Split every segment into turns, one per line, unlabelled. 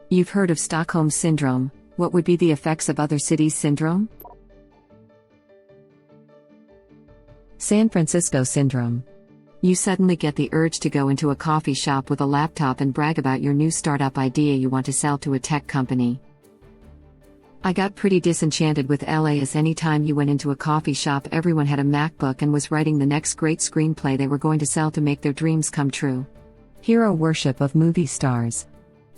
You've heard of Stockholm Syndrome. What would be the effects of other cities' syndrome? San Francisco Syndrome. You suddenly get the urge to go into a coffee shop with a laptop and brag about your new startup idea you want to sell to a tech company. I got pretty disenchanted with LA, as anytime you went into a coffee shop, everyone had a MacBook and was writing the next great screenplay they were going to sell to make their dreams come true. Hero worship of movie stars.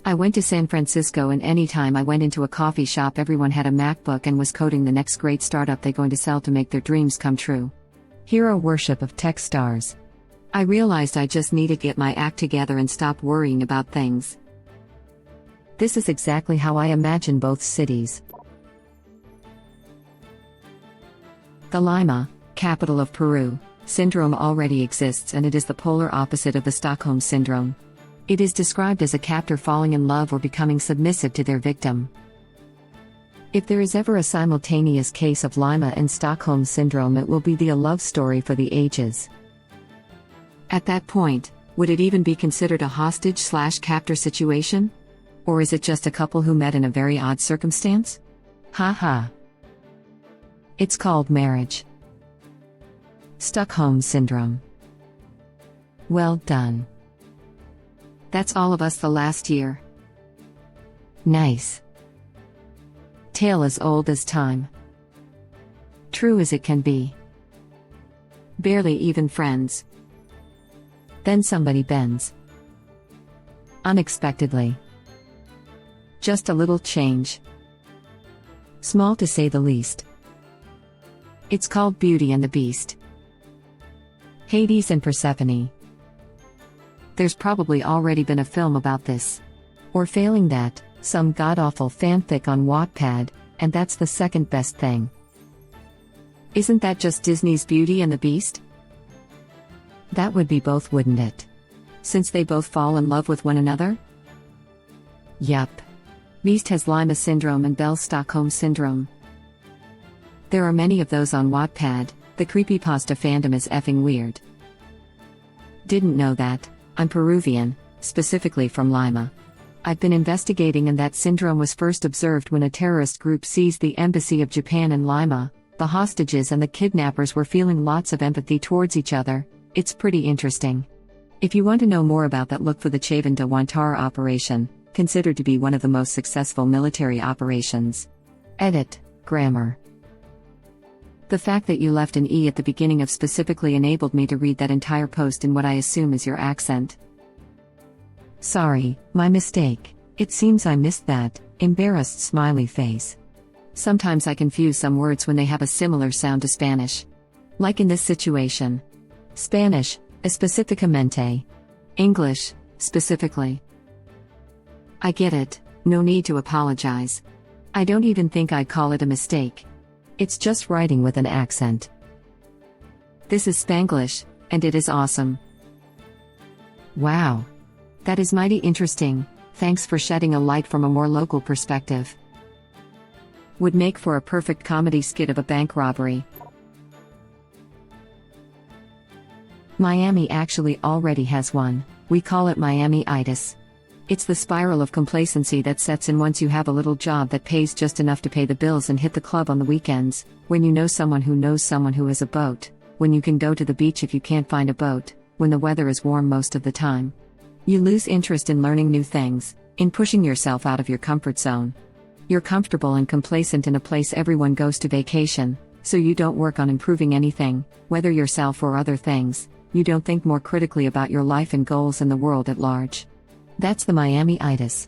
I went to San Francisco, and anytime I went into a coffee shop, everyone had a MacBook and was coding the next great startup they're going to sell to make their dreams come true. Hero worship of tech stars. I realized I just need to get my act together and stop worrying about things. This is exactly how I imagine both cities. The Lima, capital of Peru, syndrome already exists, and it is the polar opposite of the Stockholm Syndrome. It is described as a captor falling in love or becoming submissive to their victim. If there is ever a simultaneous case of Lima and Stockholm Syndrome, it will be a love story for the ages. At that point, would it even be considered a hostage/captor situation? Or is it just a couple who met in a very odd circumstance? Ha. It's called marriage. Stockholm Syndrome. Well done. That's all of us the last year. Nice. Tale as old as time. True as it can be. Barely even friends. Then somebody bends. Unexpectedly. Just a little change. Small to say the least. It's called Beauty and the Beast. Hades and Persephone. There's probably already been a film about this. Or failing that, some god-awful fanfic on Wattpad, and that's the second best thing. Isn't that just Disney's Beauty and the Beast? That would be both, wouldn't it? Since they both fall in love with one another? Yup. Beast has Lima Syndrome and Belle's Stockholm Syndrome. There are many of those on Wattpad. The creepypasta fandom is effing weird. Didn't know that. I'm Peruvian, specifically from Lima. I've been investigating, and that syndrome was first observed when a terrorist group seized the embassy of Japan in Lima. The hostages and the kidnappers were feeling lots of empathy towards each other. It's pretty interesting. If you want to know more about that, look for the Chavin de Huantar operation, considered to be one of the most successful military operations. Edit. Grammar. The fact that you left an E at the beginning of specifically enabled me to read that entire post in what I assume is your accent. Sorry, my mistake. It seems I missed that. Embarrassed smiley face. Sometimes I confuse some words when they have a similar sound to Spanish. Like in this situation. Spanish, específicamente. English, specifically. I get it, no need to apologize. I don't even think I'd call it a mistake. It's just writing with an accent. This is Spanglish, and it is awesome. Wow. That is mighty interesting. Thanks for shedding a light from a more local perspective. Would make for a perfect comedy skit of a bank robbery. Miami actually already has one. We call it Miami-itis. It's the spiral of complacency that sets in once you have a little job that pays just enough to pay the bills and hit the club on the weekends, when you know someone who knows someone who has a boat, when you can go to the beach if you can't find a boat, when the weather is warm most of the time. You lose interest in learning new things, in pushing yourself out of your comfort zone. You're comfortable and complacent in a place everyone goes to vacation, so you don't work on improving anything, whether yourself or other things. You don't think more critically about your life and goals and the world at large. That's the Miami-itis.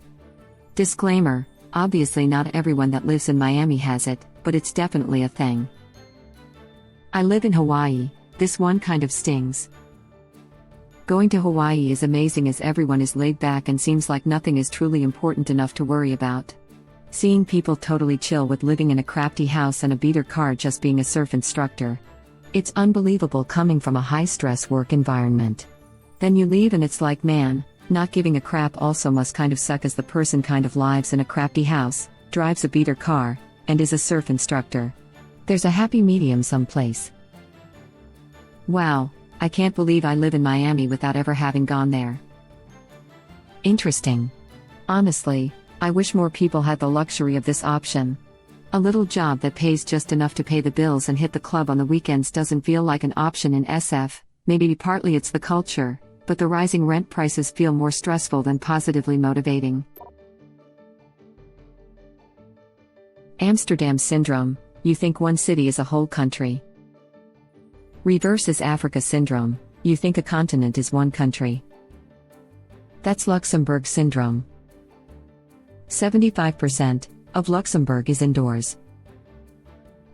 Disclaimer, obviously not everyone that lives in Miami has it, but it's definitely a thing. I live in Hawaii. This one kind of stings. Going to Hawaii is amazing as everyone is laid back and seems like nothing is truly important enough to worry about. Seeing people totally chill with living in a crafty house and a beater car just being a surf instructor. It's unbelievable coming from a high-stress work environment. Then you leave and it's like, man, not giving a crap also must kind of suck, as the person kind of lives in a crafty house, drives a beater car, and is a surf instructor. There's a happy medium someplace. Wow, I can't believe I live in Miami without ever having gone there. Interesting. Honestly, I wish more people had the luxury of this option. A little job that pays just enough to pay the bills and hit the club on the weekends doesn't feel like an option in SF. Maybe partly it's the culture, but the rising rent prices feel more stressful than positively motivating. Amsterdam Syndrome. You think one city is a whole country. Reverse is Africa Syndrome. You think a continent is one country. That's Luxembourg Syndrome. 75% of Luxembourg is indoors.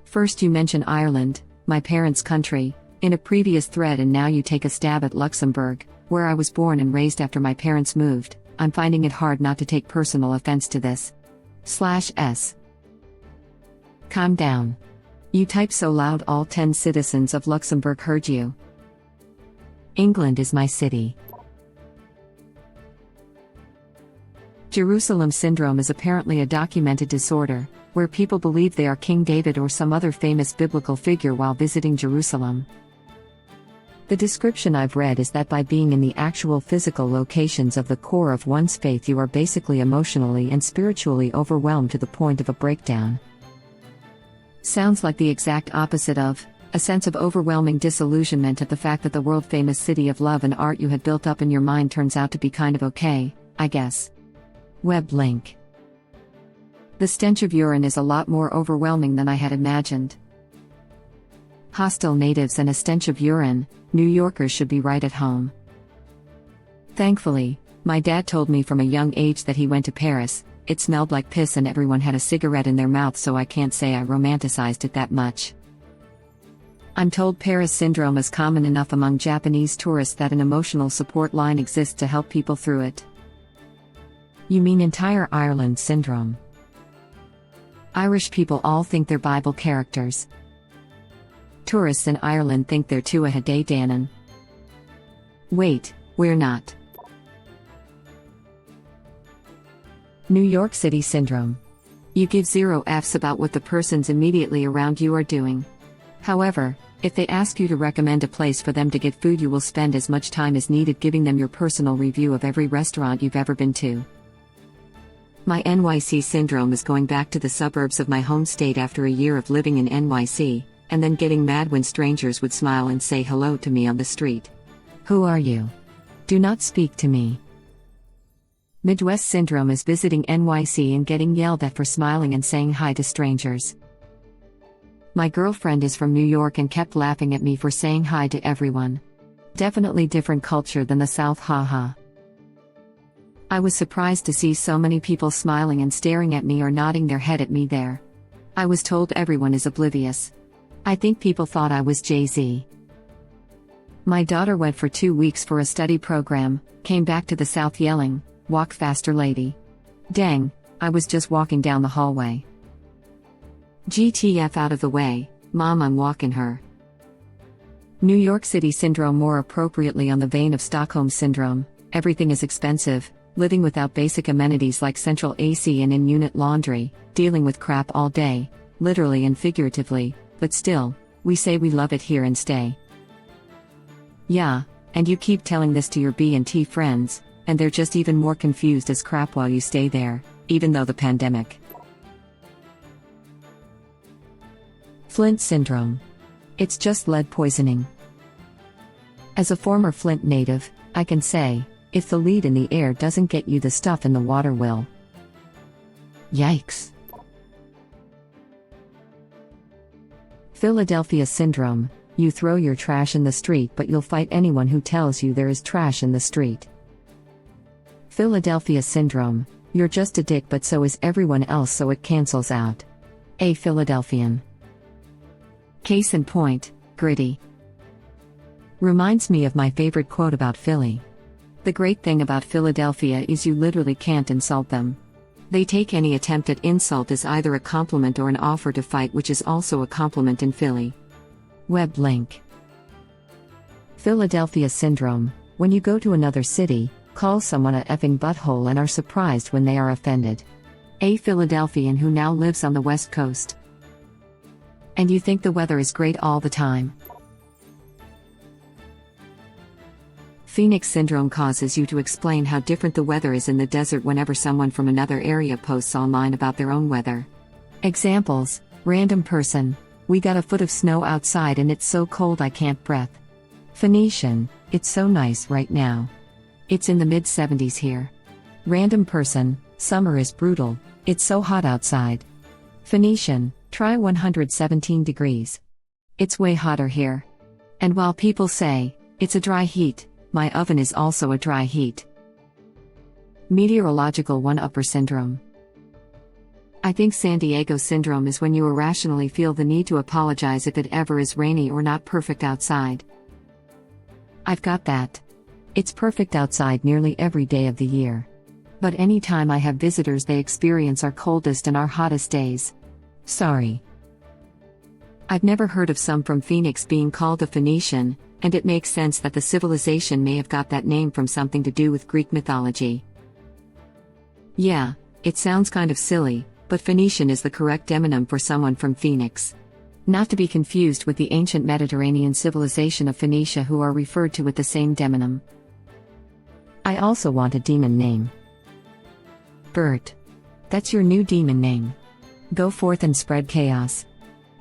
First you mention Ireland, my parents' country, in a previous thread, and now you take a stab at Luxembourg, where I was born and raised after my parents moved. I'm finding it hard not to take personal offense to this. /s. Calm down. You type so loud all 10 citizens of Luxembourg heard you. England is my city. Jerusalem Syndrome is apparently a documented disorder, where people believe they are King David or some other famous biblical figure while visiting Jerusalem. The description I've read is that by being in the actual physical locations of the core of one's faith, you are basically emotionally and spiritually overwhelmed to the point of a breakdown. Sounds like the exact opposite of a sense of overwhelming disillusionment at the fact that the world-famous city of love and art you had built up in your mind turns out to be kind of okay, I guess. Web link. The stench of urine is a lot more overwhelming than I had imagined. Hostile natives and a stench of urine. New Yorkers should be right at home. Thankfully, my dad told me from a young age that he went to Paris. It smelled like piss and everyone had a cigarette in their mouth, so I can't say I romanticized it that much. I'm told Paris syndrome is common enough among Japanese tourists that an emotional support line exists to help people through it. You mean entire Ireland syndrome? Irish people all think they're Bible characters. Tourists in Ireland think they're Tuatha De Danann. Wait, we're not. New York City Syndrome. You give 0 Fs about what the persons immediately around you are doing. However, if they ask you to recommend a place for them to get food, you will spend as much time as needed giving them your personal review of every restaurant you've ever been to. My NYC syndrome is going back to the suburbs of my home state after a year of living in NYC, and then getting mad when strangers would smile and say hello to me on the street. Who are you? Do not speak to me. Midwest Syndrome is visiting NYC and getting yelled at for smiling and saying hi to strangers. My girlfriend is from New York and kept laughing at me for saying hi to everyone. Definitely different culture than the South, haha. I was surprised to see so many people smiling and staring at me or nodding their head at me there. I was told everyone is oblivious. I think people thought I was Jay-Z. My daughter went for 2 weeks for a study program, came back to the South yelling, "Walk faster, lady." Dang, I was just walking down the hallway. GTF out of the way, Mom, I'm walking her. New York City Syndrome, more appropriately on the vein of Stockholm Syndrome. Everything is expensive, living without basic amenities like central AC and in-unit laundry, dealing with crap all day, literally and figuratively, but still, we say we love it here and stay. Yeah, and you keep telling this to your B&T friends, and they're just even more confused as crap while you stay there, even though the pandemic. Flint Syndrome. It's just lead poisoning. As a former Flint native, I can say, if the lead in the air doesn't get you, the stuff in the water will. Yikes. Philadelphia Syndrome. You throw your trash in the street, but you'll fight anyone who tells you there is trash in the street. Philadelphia Syndrome. You're just a dick, but so is everyone else, so it cancels out. A Philadelphian. Case in point, gritty. Reminds me of my favorite quote about Philly. The great thing about Philadelphia is you literally can't insult them. They take any attempt at insult as either a compliment or an offer to fight, which is also a compliment in Philly. Web link. Philadelphia Syndrome. When you go to another city, call someone a effing butthole and are surprised when they are offended. A Philadelphian who now lives on the West Coast. And you think the weather is great all the time. Phoenix Syndrome causes you to explain how different the weather is in the desert whenever someone from another area posts online about their own weather. Examples: random person, we got a foot of snow outside and it's so cold I can't breath. Phoenician, it's so nice right now. It's in the mid-70s here. Random person, summer is brutal, it's so hot outside. Phoenician, try 117 degrees. It's way hotter here. And while people say, it's a dry heat, my oven is also a dry heat. Meteorological one-upper syndrome. I think San Diego syndrome is when you irrationally feel the need to apologize if it ever is rainy or not perfect outside. I've got that. It's perfect outside nearly every day of the year. But anytime I have visitors, they experience our coldest and our hottest days. Sorry. I've never heard of some from Phoenix being called a Phoenician, and it makes sense that the civilization may have got that name from something to do with Greek mythology. Yeah, it sounds kind of silly, but Phoenician is the correct demonym for someone from Phoenix. Not to be confused with the ancient Mediterranean civilization of Phoenicia, who are referred to with the same demonym. I also want a demon name. Bert. That's your new demon name. Go forth and spread chaos.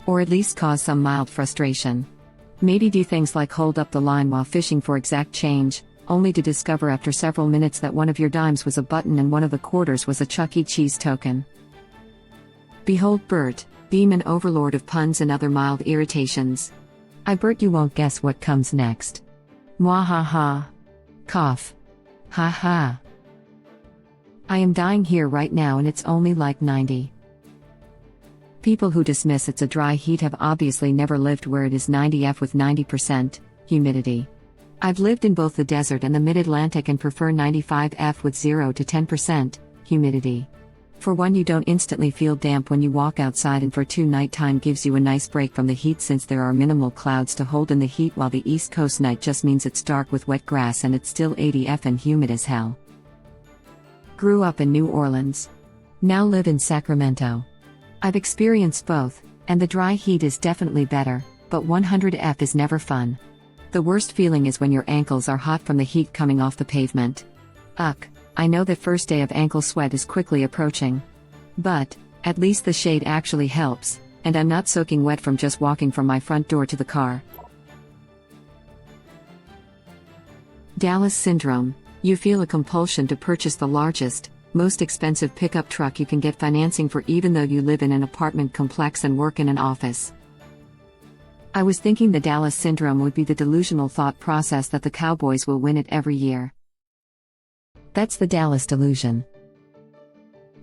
Or at least cause some mild frustration. Maybe do things like hold up the line while fishing for exact change, only to discover after several minutes that one of your dimes was a button and one of the quarters was a Chuck E. Cheese token. Behold Bert, demon overlord of puns and other mild irritations. I bet you won't guess what comes next. Mwahaha. Cough. Ha ha. I am dying here right now and it's only like 90. People who dismiss it's a dry heat have obviously never lived where it is 90°F with 90% humidity. I've lived in both the desert and the mid-Atlantic and prefer 95°F with 0 to 10% humidity. For one, you don't instantly feel damp when you walk outside, and for two, nighttime gives you a nice break from the heat since there are minimal clouds to hold in the heat, while the East Coast night just means it's dark with wet grass and it's still 80°F and humid as hell. Grew up in New Orleans. Now live in Sacramento. I've experienced both, and the dry heat is definitely better, but 100°F is never fun. The worst feeling is when your ankles are hot from the heat coming off the pavement. Ugh, I know that first day of ankle sweat is quickly approaching. But, at least the shade actually helps, and I'm not soaking wet from just walking from my front door to the car. Dallas Syndrome. You feel a compulsion to purchase the largest, most expensive pickup truck you can get financing for, even though you live in an apartment complex and work in an office. I was thinking the Dallas Syndrome would be the delusional thought process that the Cowboys will win it every year. That's the Dallas delusion.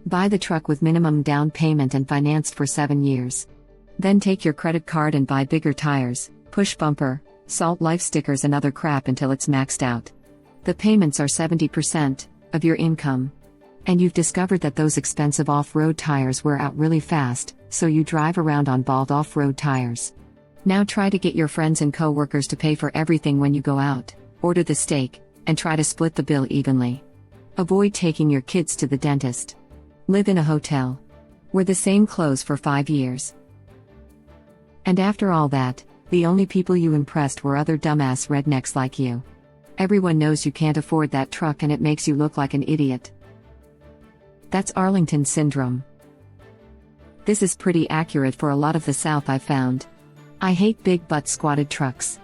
Buy the truck with minimum down payment and financed for 7 years. Then take your credit card and buy bigger tires, push bumper, Salt Life stickers and other crap until it's maxed out. The payments are 70% of your income. And you've discovered that those expensive off-road tires wear out really fast, so you drive around on bald off-road tires. Now try to get your friends and co-workers to pay for everything when you go out, order the steak, and try to split the bill evenly. Avoid taking your kids to the dentist. Live in a hotel. Wear the same clothes for 5 years. And after all that, the only people you impressed were other dumbass rednecks like you. Everyone knows you can't afford that truck and it makes you look like an idiot. That's Arlington Syndrome. This is pretty accurate for a lot of the South I've found. I hate big butt squatted trucks.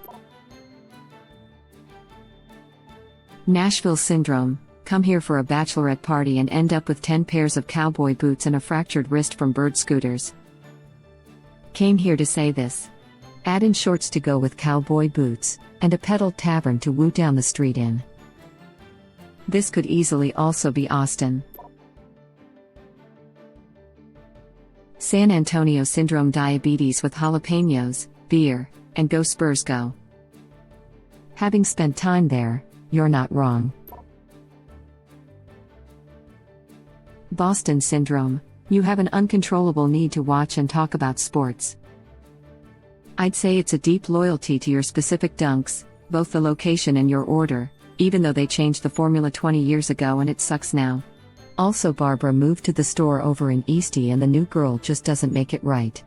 Nashville Syndrome. Come here for a bachelorette party and end up with 10 pairs of cowboy boots and a fractured wrist from bird scooters. Came here to say this. Add in shorts to go with cowboy boots, and a pedal tavern to woo down the street in. This could easily also be Austin. San Antonio Syndrome. Diabetes with jalapenos, beer, and go Spurs go. Having spent time there, you're not wrong. Boston Syndrome. You have an uncontrollable need to watch and talk about sports. I'd say it's a deep loyalty to your specific dunks, both the location and your order, even though they changed the formula 20 years ago and it sucks now. Also, Barbara moved to the store over in Eastie and the new girl just doesn't make it right.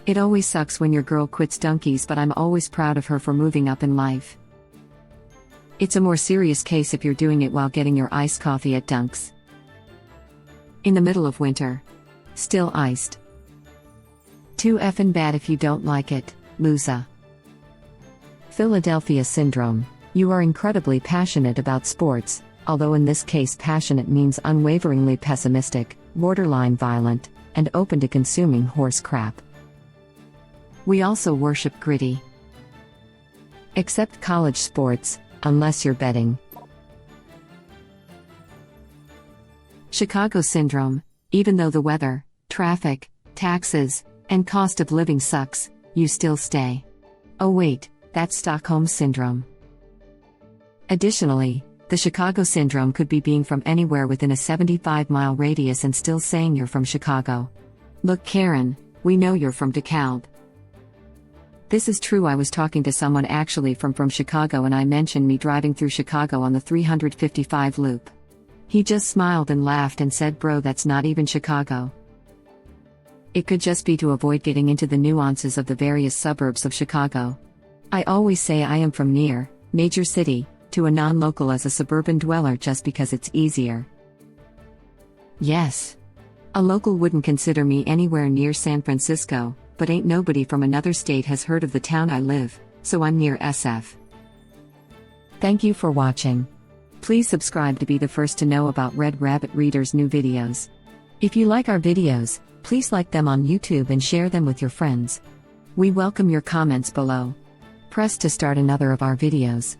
It always sucks when your girl quits Dunkies, but I'm always proud of her for moving up in life. It's a more serious case if you're doing it while getting your iced coffee at Dunk's. In the middle of winter. Still iced. Too effing bad if you don't like it, loser. Philadelphia Syndrome. You are incredibly passionate about sports, although in this case passionate means unwaveringly pessimistic, borderline violent, and open to consuming horse crap. We also worship gritty. Except college sports, unless you're betting. Chicago Syndrome. Even though the weather, traffic, taxes, and cost of living sucks, you still stay. Oh wait, that's Stockholm Syndrome. Additionally, the Chicago Syndrome could be being from anywhere within a 75-mile radius and still saying you're from Chicago. Look, Karen, we know you're from DeKalb. This is true. I was talking to someone actually from Chicago, and I mentioned me driving through Chicago on the 355 loop. He just smiled and laughed and said, "Bro, that's not even Chicago." It could just be to avoid getting into the nuances of the various suburbs of Chicago. I always say I am from near, major city, to a non-local as a suburban dweller just because it's easier. Yes. A local wouldn't consider me anywhere near San Francisco, but ain't nobody from another state has heard of the town I live, so I'm near SF. Thank you for watching. Please subscribe to be the first to know about Red Rabbit Reader's new videos. If you like our videos, please like them on YouTube and share them with your friends. We welcome your comments below. Press to start another of our videos.